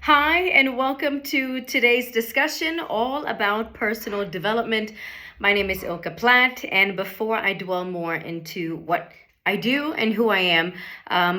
Hi, and welcome to today's discussion all about personal development. My name is Ilka Platt, and before I dwell more into what I do and who I am,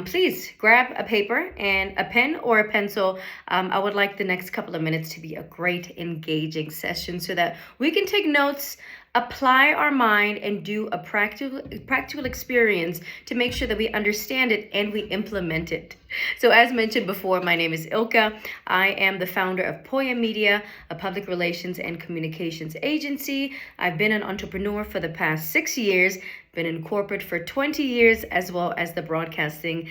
please grab a paper and a pen or a pencil. I would like the next couple of minutes to be a great, engaging session so that we can take notes, apply our mind, and do a practical experience to make sure that we understand it and we implement it. So as mentioned before, my name is Ilka. I am the founder of Poya Media, a public relations and communications agency. I've been an entrepreneur for the past 6 years, been in corporate for 20 years, as well as the broadcasting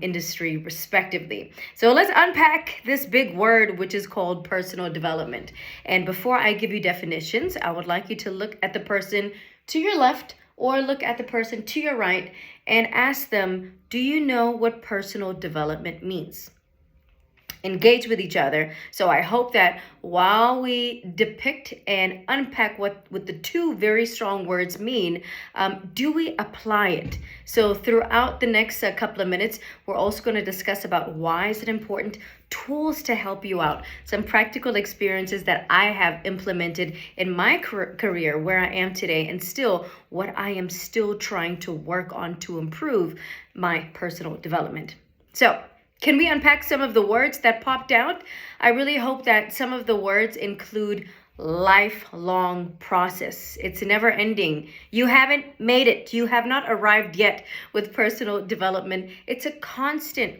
industry, respectively. So let's unpack this big word, which is called personal development. And before I give you definitions, I would like you to look at the person to your left or look at the person to your right and ask them, do you know what personal development means? Engage with each other. So I hope that while we depict and unpack what the two very strong words mean, do we apply it? So throughout the next couple of minutes, we're also going to discuss about why is it important, tools to help you out, some practical experiences that I have implemented in my career where I am today, and still what I am still trying to work on to improve my personal development. So can we unpack some of the words that popped out? I really hope that some of the words include lifelong process. It's never ending. You haven't made it. You have not arrived yet with personal development. It's a constant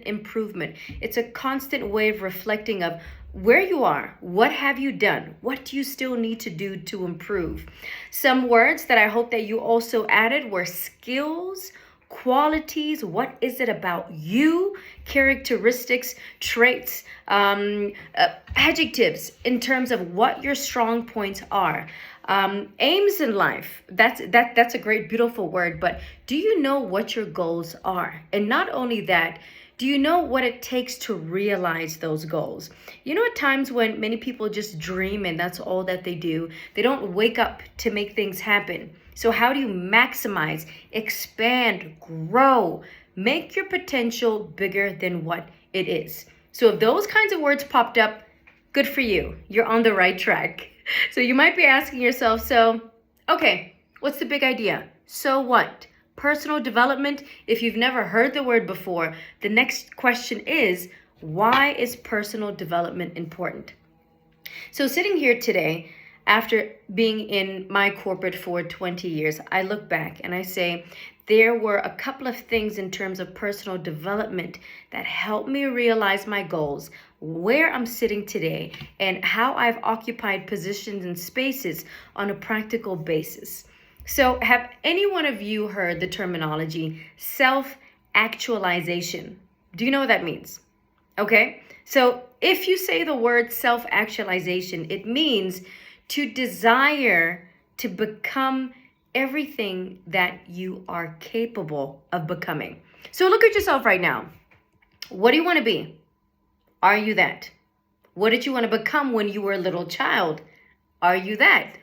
improvement. It's a constant way of reflecting of where you are, what have you done, what do you still need to do to improve. Some words that I hope that you also added were skills, qualities, what is it about you, characteristics, traits, adjectives in terms of what your strong points are. Aims in life, that's a great, beautiful word, but do you know what your goals are? And not only that, do you know what it takes to realize those goals? You know, at times when many people just dream and that's all that they do, they don't wake up to make things happen. So how do you maximize, expand, grow, make your potential bigger than what it is? So if those kinds of words popped up, good for you. You're on the right track. So you might be asking yourself, so, okay, what's the big idea? So what? Personal development, if you've never heard the word before, the next question is, why is personal development important? So sitting here today, after being in my corporate for 20 years, I look back and I say, there were a couple of things in terms of personal development that helped me realize my goals, where I'm sitting today, and how I've occupied positions and spaces on a practical basis. So have any one of you heard the terminology self-actualization? Do you know what that means? Okay, so if you say the word self-actualization, it means to desire to become everything that you are capable of becoming. So look at yourself right now. What do you want to be? Are you that? What did you want to become when you were a little child? Are you that?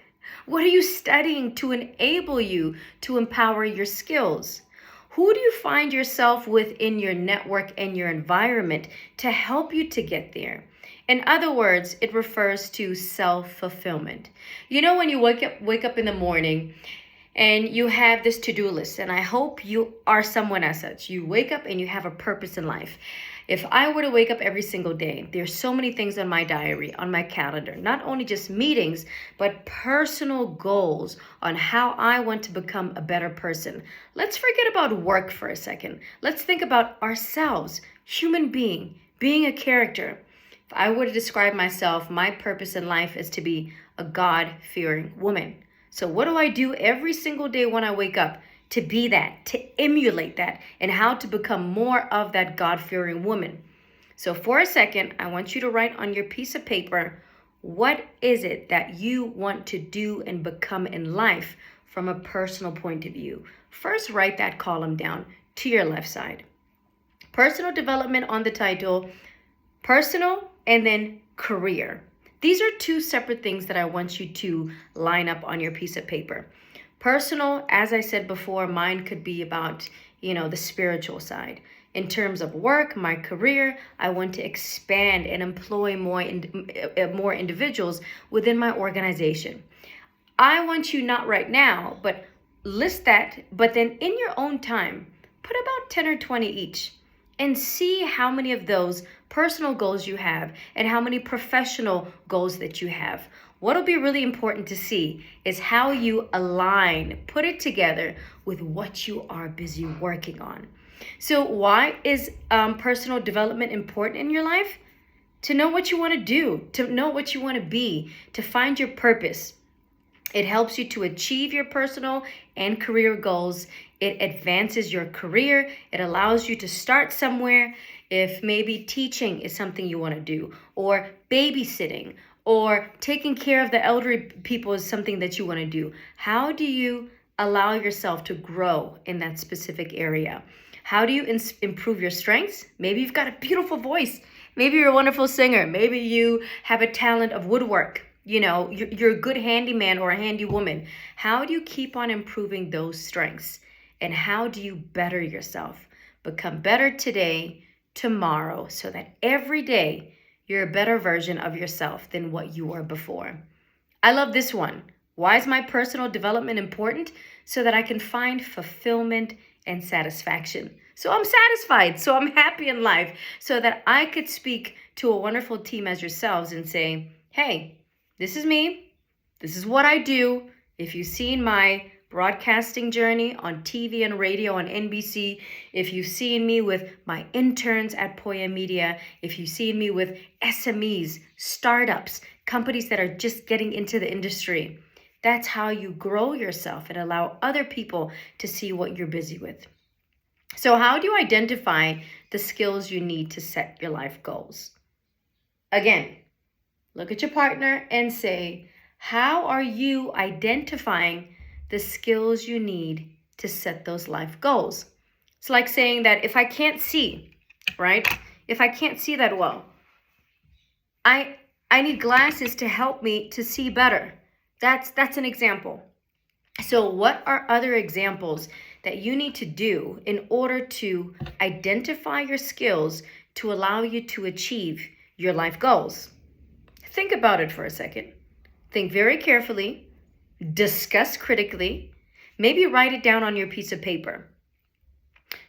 What are you studying to enable you to empower your skills? Who do you find yourself within your network and your environment to help you to get there? In other words, it refers to self-fulfillment. You know, when you wake up in the morning and you have this to-do list, and I hope you are someone as such. You wake up and you have a purpose in life. If I were to wake up every single day, there's so many things on my diary, on my calendar, not only just meetings, but personal goals on how I want to become a better person. Let's forget about work for a second. Let's think about ourselves, human being a character. If I were to describe myself, my purpose in life is to be a God-fearing woman. So what do I do every single day when I wake up? To be that, to emulate that, and how to become more of that God-fearing woman. So for a second, I want you to write on your piece of paper, what is it that you want to do and become in life from a personal point of view? First, write that column down to your left side. Personal development on the title, personal, and then career. These are two separate things that I want you to line up on your piece of paper. Personal, as I said before, mine could be about, the spiritual side. In terms of work, my career, I want to expand and employ more individuals within my organization. I want you, not right now, but list that, but then in your own time, put about 10 or 20 each and see how many of those personal goals you have and how many professional goals that you have. What'll be really important to see is how you align, put it together with what you are busy working on. So why is personal development important in your life? To know what you want to do, to know what you want to be, to find your purpose. It helps you to achieve your personal and career goals. It advances your career. It allows you to start somewhere. If maybe teaching is something you want to do, or babysitting, or taking care of the elderly people is something that you want to do. How do you allow yourself to grow in that specific area? How do you improve your strengths? Maybe you've got a beautiful voice. Maybe you're a wonderful singer. Maybe you have a talent of woodwork. You know, you're a good handyman or a handy woman. How do you keep on improving those strengths? And how do you better yourself? Become better today, tomorrow, so that every day you're a better version of yourself than what you were before. I love this one. Why is my personal development important? So that I can find fulfillment and satisfaction. So I'm satisfied, so I'm happy in life, so that I could speak to a wonderful team as yourselves and say, hey, this is me. This is what I do. If you've seen my broadcasting journey on TV and radio on NBC, if you've seen me with my interns at Poya Media, if you've seen me with SMEs, startups, companies that are just getting into the industry, that's how you grow yourself and allow other people to see what you're busy with. So how do you identify the skills you need to set your life goals? Again, look at your partner and say, how are you identifying the skills you need to set those life goals? It's like saying that if I can't see, right? If I can't see that well, I need glasses to help me to see better. That's an example. So what are other examples that you need to do in order to identify your skills to allow you to achieve your life goals? Think about it for a second. Think very carefully, discuss critically, maybe write it down on your piece of paper.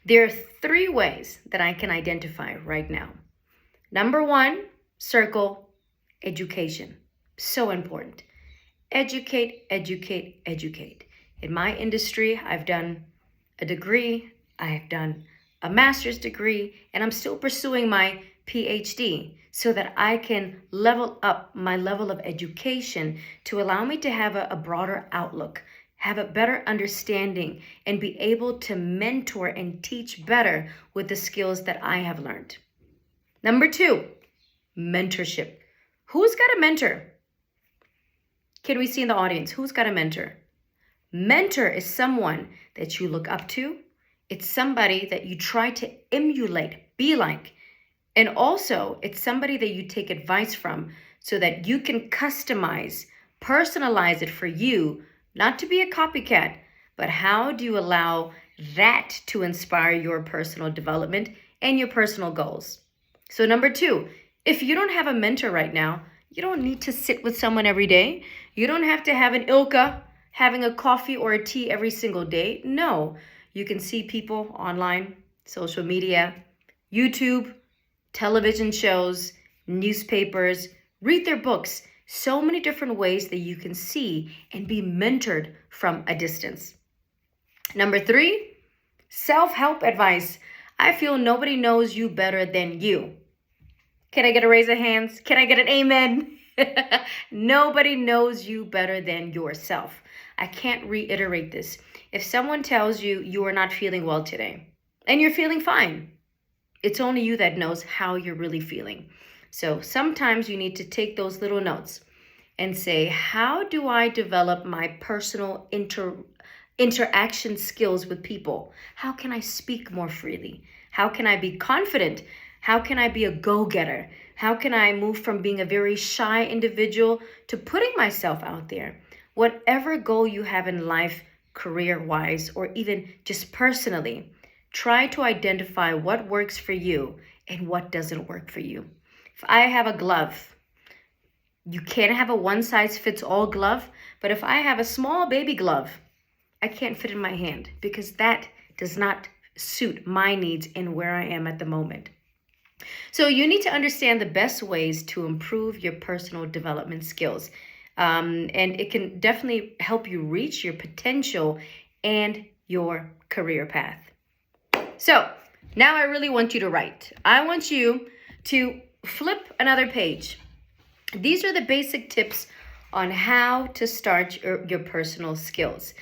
There are 3 ways that I can identify right now. Number 1, circle education. So important. Educate, educate, educate. In my industry, I've done a degree, I've done a master's degree, and I'm still pursuing my PhD so that I can level up my level of education to allow me to have a broader outlook, have a better understanding, and be able to mentor and teach better with the skills that I have learned. Number 2, mentorship. Who's got a mentor? Can we see in the audience, who's got a mentor? Mentor is someone that you look up to. It's somebody that you try to emulate, be like. And also, it's somebody that you take advice from so that you can customize, personalize it for you, not to be a copycat, but how do you allow that to inspire your personal development and your personal goals? So number 2, if you don't have a mentor right now, you don't need to sit with someone every day. You don't have to have an Ilka having a coffee or a tea every single day. No, you can see people online, social media, YouTube, television shows, newspapers, read their books. So many different ways that you can see and be mentored from a distance. Number 3, self-help advice. I feel nobody knows you better than you. Can I get a raise of hands? Can I get an amen? Nobody knows you better than yourself. I can't reiterate this. If someone tells you you are not feeling well today and you're feeling fine, it's only you that knows how you're really feeling. So sometimes you need to take those little notes and say, how do I develop my personal interaction skills with people? How can I speak more freely? How can I be confident? How can I be a go-getter? How can I move from being a very shy individual to putting myself out there? Whatever goal you have in life, career-wise, or even just personally, Try to identify what works for you and what doesn't work for you. If I have a glove, you can't have a one-size-fits-all glove, but if I have a small baby glove, I can't fit in my hand because that does not suit my needs and where I am at the moment. So you need to understand the best ways to improve your personal development skills. And it can definitely help you reach your potential and your career path. So now I really want you to write. I want you to flip another page. These are the basic tips on how to start your personal skills.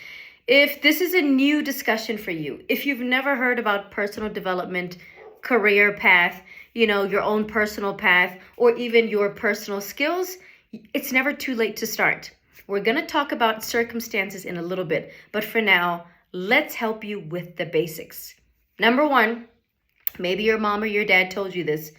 If this is a new discussion for you, if you've never heard about personal development, career path, your own personal path, or even your personal skills, it's never too late to start. We're going to talk about circumstances in a little bit, but for now, let's help you with the basics. Number one, maybe your mom or your dad told you this,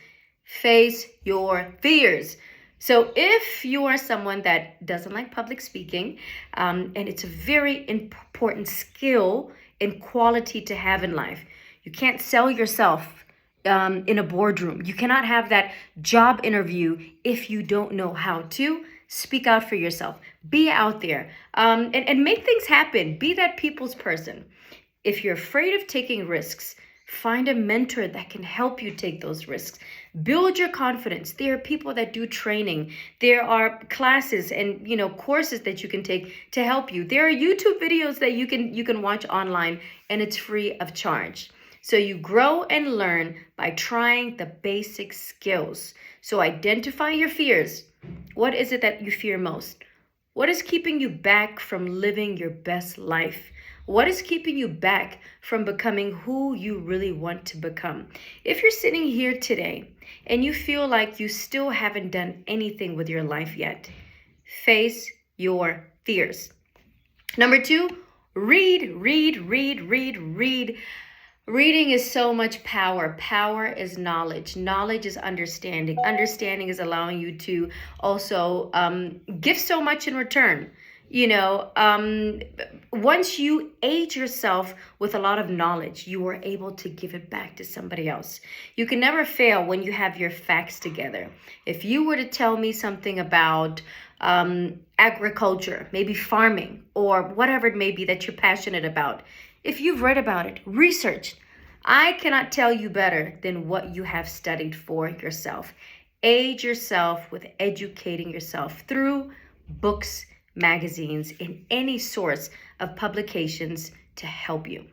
face your fears. So if you are someone that doesn't like public speaking, and it's a very important skill and quality to have in life, you can't sell yourself in a boardroom. You cannot have that job interview if you don't know how to speak out for yourself. Be out there and make things happen. Be that people's person. If you're afraid of taking risks, find a mentor that can help you take those risks. Build your confidence. There are people that do training. There are classes and courses that you can take to help you. There are YouTube videos that you can watch online, and it's free of charge. So you grow and learn by trying the basic skills. So identify your fears. What is it that you fear most? What is keeping you back from living your best life? What is keeping you back from becoming who you really want to become? If you're sitting here today and you feel like you still haven't done anything with your life yet, face your fears. Number two, read. Reading is so much power. Power is knowledge. Knowledge is understanding. Understanding is allowing you to also give so much in return. Once you aid yourself with a lot of knowledge, you are able to give it back to somebody else. You can never fail when you have your facts together. If you were to tell me something about agriculture, maybe farming, or whatever it may be that you're passionate about, if you've read about it, researched, I cannot tell you better than what you have studied for yourself. Aid yourself with educating yourself through books, magazines, and any source of publications to help you.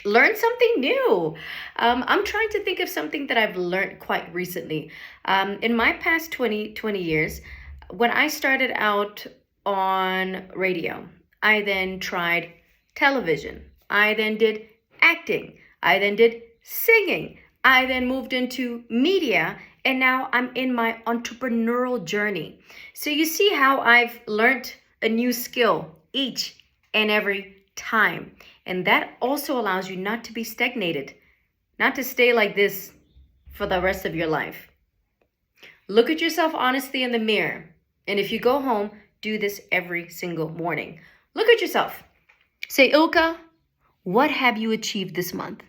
Learn something new. I'm trying to think of something that I've learned quite recently. In my past 20 years, when I started out on radio, I then tried television. I then did acting. I then did singing. I then moved into media, and now I'm in my entrepreneurial journey. So you see how I've learned a new skill each and every time. And that also allows you not to be stagnated, not to stay like this for the rest of your life. Look at yourself honestly in the mirror. And if you go home, do this every single morning. Look at yourself. Say, Ilka, what have you achieved this month?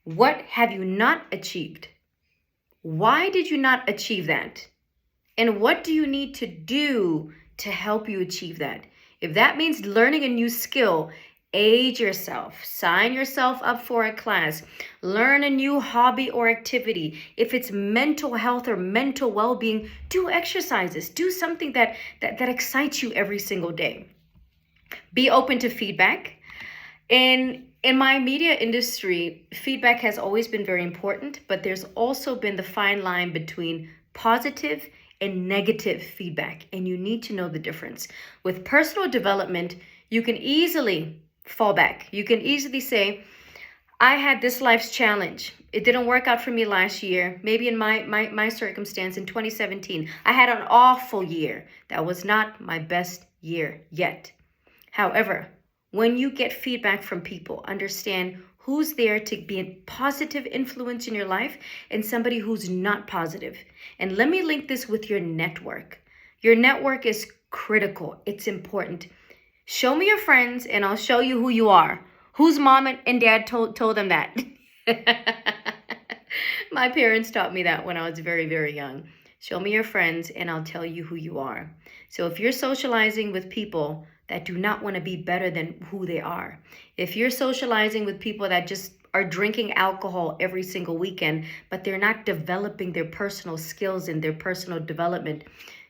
What have you not achieved? Why did you not achieve that? And what do you need to do to help you achieve that? If that means learning a new skill, aid yourself, sign yourself up for a class, learn a new hobby or activity. If it's mental health or mental well-being, do exercises, do something that excites you every single day. Be open to feedback. In my media industry, feedback has always been very important, but there's also been the fine line between positive and negative feedback, and you need to know the difference. With personal development, you can easily fall back. You can easily say, I had this life's challenge. It didn't work out for me last year. Maybe in my circumstance in 2017, I had an awful year. That was not my best year yet. However, when you get feedback from people, understand who's there to be a positive influence in your life and somebody who's not positive. And let me link this with your network. Your network is critical. It's important. Show me your friends and I'll show you who you are. Whose mom and dad told them that? My parents taught me that when I was very, very young. Show me your friends and I'll tell you who you are. So if you're socializing with people that do not want to be better than who they are, if you're socializing with people that just are drinking alcohol every single weekend, but they're not developing their personal skills and their personal development,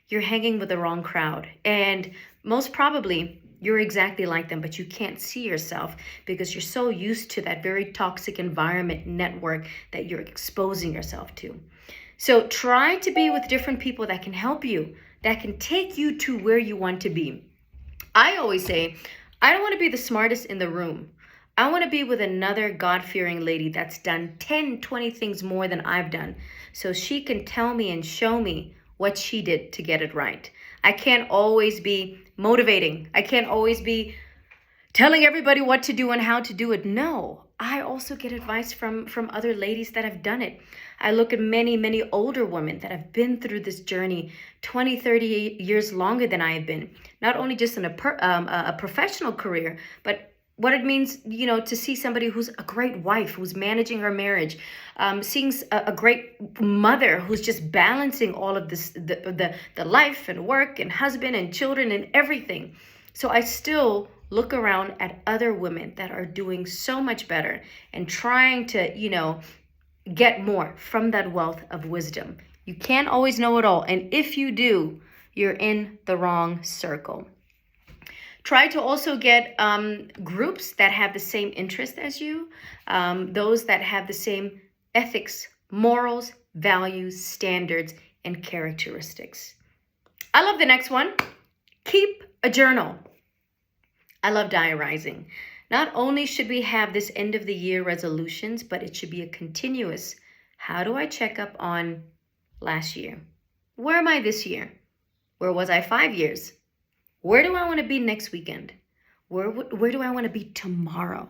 you're hanging with the wrong crowd. And most probably, you're exactly like them, but you can't see yourself because you're so used to that very toxic environment network that you're exposing yourself to. So try to be with different people that can help you, that can take you to where you want to be. I always say, I don't want to be the smartest in the room. I want to be with another God-fearing lady that's done 10, 20 things more than I've done, so she can tell me and show me what she did to get it right. I can't always be motivating. I can't always be telling everybody what to do and how to do it. No, I also get advice from other ladies that have done it. I look at many older women that have been through this journey 20, 30 years longer than I have been. Not only just in a professional career, but what it means, to see somebody who's a great wife, who's managing her marriage, seeing a great mother who's just balancing all of this, the life and work and husband and children and everything. So I still look around at other women that are doing so much better and trying to, get more from that wealth of wisdom. You can't always know it all. And if you do, you're in the wrong circle. Try to also get groups that have the same interest as you, those that have the same ethics, morals, values, standards, and characteristics. I love the next one. Keep a journal. I love diarizing. Not only should we have this end of the year resolutions, but it should be a continuous, how do I check up on last year? Where am I this year? Where was I 5 years? Where do I want to be next weekend? Where do I want to be tomorrow?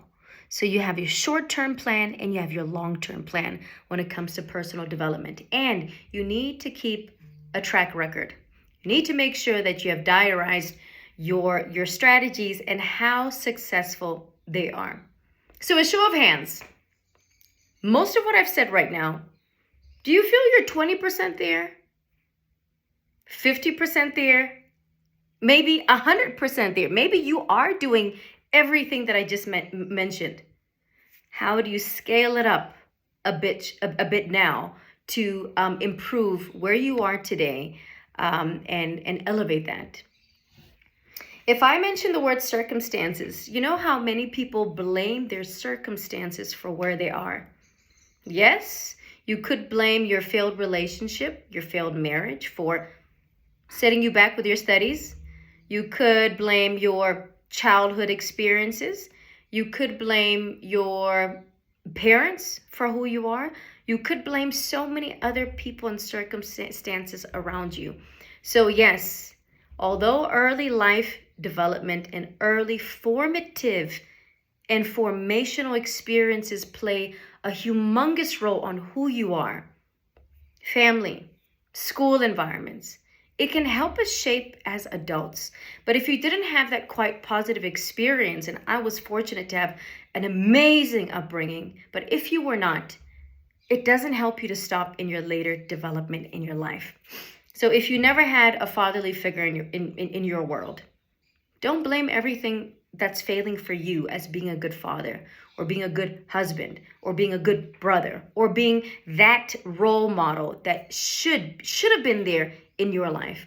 So you have your short-term plan and you have your long-term plan when it comes to personal development. And you need to keep a track record. You need to make sure that you have diarized your strategies and how successful they are. So a show of hands, most of what I've said right now, do you feel you're 20% there? 50% there? Maybe 100% there. Maybe you are doing everything that I just mentioned. How do you scale it up a bit now to improve where you are today and elevate that? If I mention the word circumstances, you know how many people blame their circumstances for where they are? Yes, you could blame your failed relationship, your failed marriage for setting you back with your studies. You could blame your childhood experiences. You could blame your parents for who you are. You could blame so many other people and circumstances around you. So yes, although early life development and early formative and formational experiences play a humongous role on who you are, family, school environments, it can help us shape as adults. But if you didn't have that quite positive experience, and I was fortunate to have an amazing upbringing, but if you were not, it doesn't help you to stop in your later development in your life. So if you never had a fatherly figure in your world, don't blame everything that's failing for you as being a good father or being a good husband or being a good brother or being that role model that should have been there in your life.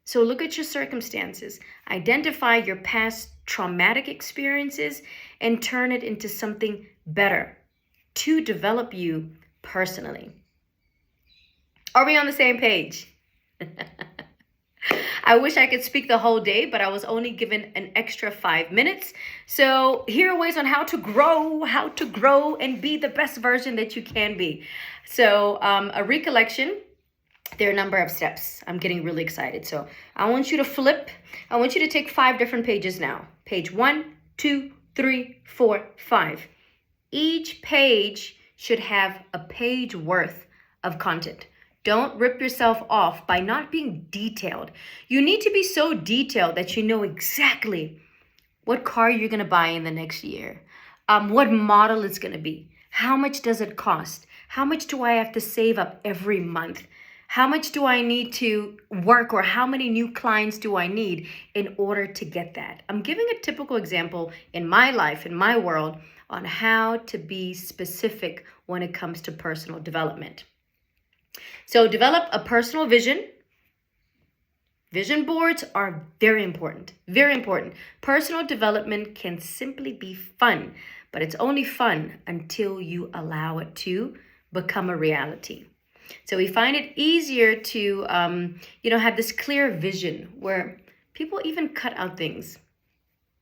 So look at your circumstances, identify your past traumatic experiences and turn it into something better to develop you personally. Are we on the same page? I wish I could speak the whole day, but I was only given an extra 5 minutes. So here are ways on how to grow and be the best version that you can be. So a recollection, there are a number of steps. I'm getting really excited. So I want you to flip. I want you to take 5 different pages now. Page 1, 2, 3, 4, 5. Each page should have a page worth of content. Don't rip yourself off by not being detailed. You need to be so detailed that you know exactly what car you're going to buy in the next year, what model it's going to be. How much does it cost? How much do I have to save up every month? How much do I need to work, or how many new clients do I need in order to get that? I'm giving a typical example in my life, in my world, on how to be specific when it comes to personal development. So develop a personal vision. Vision boards are very important, very important. Personal development can simply be fun, but it's only fun until you allow it to become a reality. So we find it easier to, have this clear vision where people even cut out things.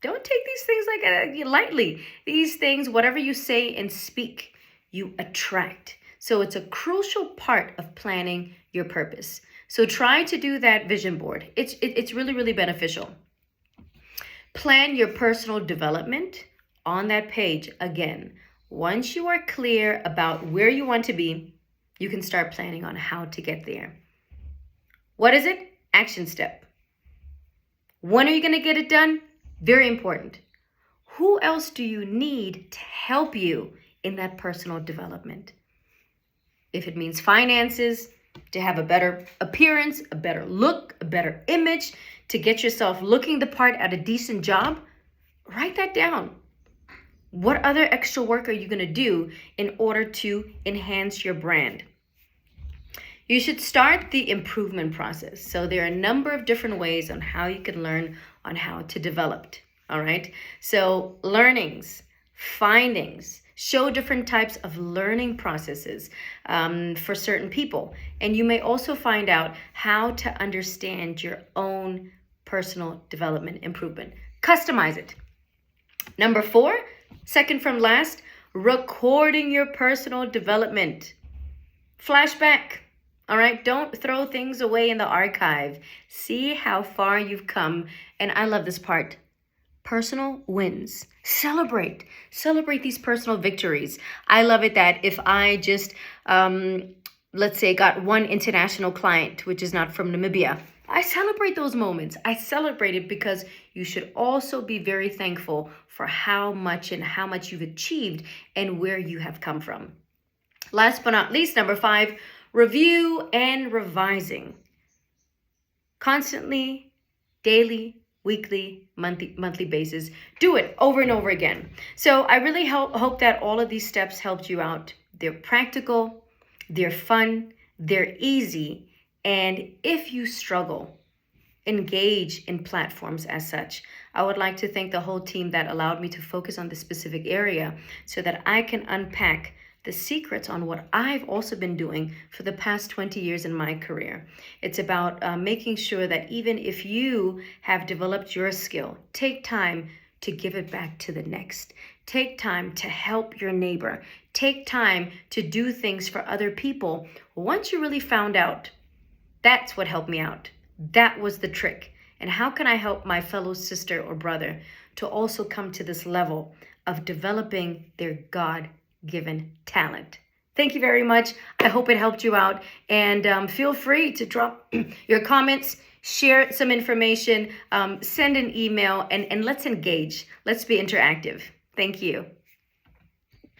Don't take these things like lightly. These things, whatever you say and speak, you attract. So it's a crucial part of planning your purpose. So try to do that vision board. It's really, really beneficial. Plan your personal development on that page. Again, once you are clear about where you want to be, you can start planning on how to get there. What is it? Action step. When are you going to get it done? Very important. Who else do you need to help you in that personal development? If it means finances, to have a better appearance, a better look, a better image, to get yourself looking the part at a decent job, write that down. What other extra work are you going to do in order to enhance your brand? You should start the improvement process. So there are a number of different ways on how you can learn on how to develop. All right. So learnings, findings, show different types of learning processes for certain people. And you may also find out how to understand your own personal development improvement. Customize it. Number 4, second from last, recording your personal development. Flashback. All right, don't throw things away in the archive. See how far you've come. And I love this part. Personal wins. Celebrate these personal victories. I love it that if I just, let's say, got one international client, which is not from Namibia, I celebrate those moments. I celebrate it because you should also be very thankful for how much you've achieved and where you have come from. Last but not least, number 5, review and revising. Constantly, daily, weekly, monthly basis. Do it over and over again. So I really hope that all of these steps helped you out. They're practical, they're fun, they're easy. And if you struggle, engage in platforms as such. I would like to thank the whole team that allowed me to focus on this specific area so that I can unpack the secrets on what I've also been doing for the past 20 years in my career. It's about making sure that even if you have developed your skill, take time to give it back to the next. Take time to help your neighbor. Take time to do things for other people. Once you really found out, that's what helped me out. That was the trick. And how can I help my fellow sister or brother to also come to this level of developing their God-given talent? Thank you very much. I hope it helped you out. And feel free to drop your comments, share some information, send an email, and let's engage. Let's be interactive. Thank you.